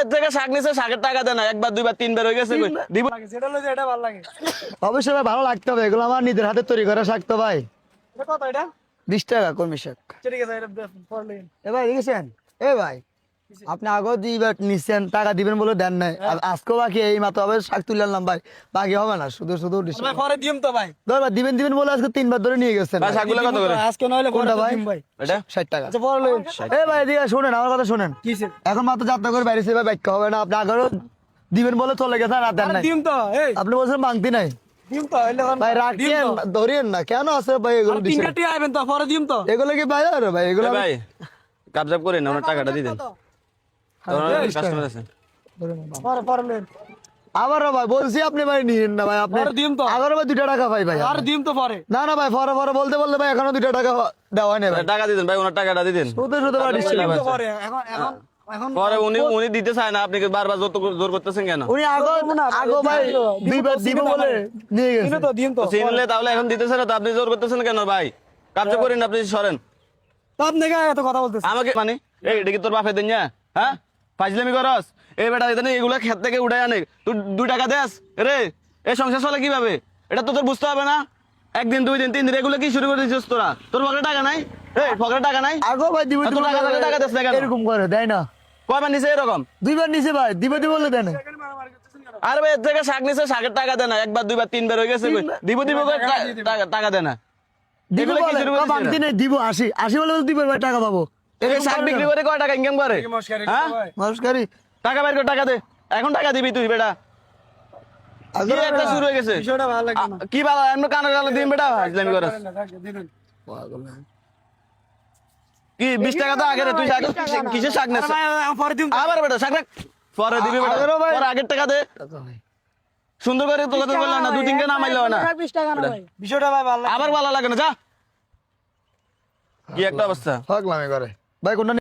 এর থেকে শাক নিছে, শাকের টাকা দেন না, একবার দুইবার তিনবার হয়ে গেছে কই দিব। যেটা হলো যে এটা ভালো লাগে। অবশ্যই ভাই ভালো লাগতে হবে, এগুলো আমার নিজের হাতে তৈরি করা শাক তো ভাই। এটা কত এটা? 20 টাকা কলমি শাক। ঠিক আছে এটা পড়লেন। এ ভাই দেখেছেন, এ ভাই আপনি আগেও দুইবার নিচ্ছেন, টাকা দিবেন বলে দেন নাই, আজকেও বাকি এই মাত্র হবে শাক তুলে আনলাম ভাই, বাকি হবে না, শুধু শুধু ভাই পরে দিম তো ভাই। ধর দিবেন দিবেন বলে আজকে 3 বার ধরে নিয়ে গেছেন ভাই শাকগুলো কত করে? আজকে নইলে পরে কোনটা ভাই? দিম ভাই। এটা 60 টাকা। আচ্ছা পড়লেন। এ ভাই এদিকে শুনেন, আমার কথা শুনেন, কিসে? এখন মাত্র যাত্রা করে বাইরে সেভাবে ব্যাখ্যা হবে না, আপনি আগেও দিবেন বলে চলে গেছেন আর দেন আরে নাই, দিম তো এই আপনি বলছেন মাংতি নাই দিম তো এলে ভাই, রাখিয়েন ধরিয়েন না, কেন আছে ভাই এগুলো দিচ্ছেন? তিনটা আইবেন তো পরে দিম তো। এগুলো কি ভাই আরে ভাই এগুলো ভাই কাবজাব করেন না, ওনার টাকাটা দিয়ে দেন, কাস্টমার আছে। পরে পড়লেন। আবারও ভাই বলছি আপনি ভাই নিয়েন না ভাই, আপনি পরে দিম তো। আবারও ভাই 2 টাকা ভাই ভাই আর দিম তো পরে। না না ভাই ফরে ফরে বলতে বলতে ভাই এখনো 2 টাকা দেওয়া হয় না ভাই, টাকা দিয়ে দেন ভাই, ওনার টাকাটা দিয়ে দেন। শুধু শুধু ভাই ডিস্ট্রিক্ট দিম তো পরে। এখন এখন এখন পরে উনি দিতে চায় না, আপনি বারবার জোর করতেছেন কেন? উনি আগো ভাই দুইবার দিব বলে নিয়ে গেছে। দিম তো দিম তো। চিনলে তাহলে এখন দিতেছে না তো, আপনি জোর করতেছেন কেন ভাই? কাবজাব করেন না, আপনি সরেন। তো আপনি কে এত কথা বলতেছেন? আমাকে মানে এই এটা কি তোর বাপের দিন না? হ্যাঁ ফাজলামি করস? এই বেটা এখানে এগুলা ক্ষেত থেকে উঠাই আনে, তুই 2 টাকা দেস রে, এই সংসার চলে কিভাবে? এটা তো তোর বুঝতে হবে না? একদিন 2 দিন 3 দিন এগুলো কি শুরু করে দিছিস তোরা? তোর পকেটে টাকা নাই? এই পকেটে টাকা নাই? আগো ভাই দিব আর দিব তোর টাকা টাকা দেস না কেন? এরকম করে দেয় না, কয়বার নিছে এরকম? 2 বার নিছে ভাই, দিব দিব বলে দেয় না। আরে ভাই এর থেকে শাক নিছে, শাকের টাকা দেয় না, একবার দুইবার তিনবার হয়ে গেছে কই? দিব দিব করে টাকা দেয় না। দিব এগুলো কি বলে শুরু করে দিছে মাংতি নাই, দিব 80 বলে দিব ভাই টাকা পাবো, এই শাক বিক্রি করে কয় টাকা ইনকাম করে? হ্যাঁ নমস্কারই টাকা বের করে টাকা দে, এখন টাকা দিবি তুই বেটা। কি একটা শুরু হয়ে গেছে? বিষয়টা ভালো লাগে না। কি ভালো এমন কানে গালে দিন বেটা, ইসলামি করস। কি 20 টাকা তো আগে রে, তুই শাক কিসের শাক নেছ? ভাই পরে দিম তো। আবার বেটা শাক রাখ, পরে দিবি বেটা, আবারও ভাই। পরে আগের টাকা দে। টাকা ভাই সুন্দর করে তোকে তো বললাম না, 2-3 টা নামাইলো না, 20 টাকা না ভাই। বিষয়টা ভাই ভালো লাগে। আবার ভালো লাগে না, যা। কি একটা অবস্থা। পাগলামি করে ভাই কোনটা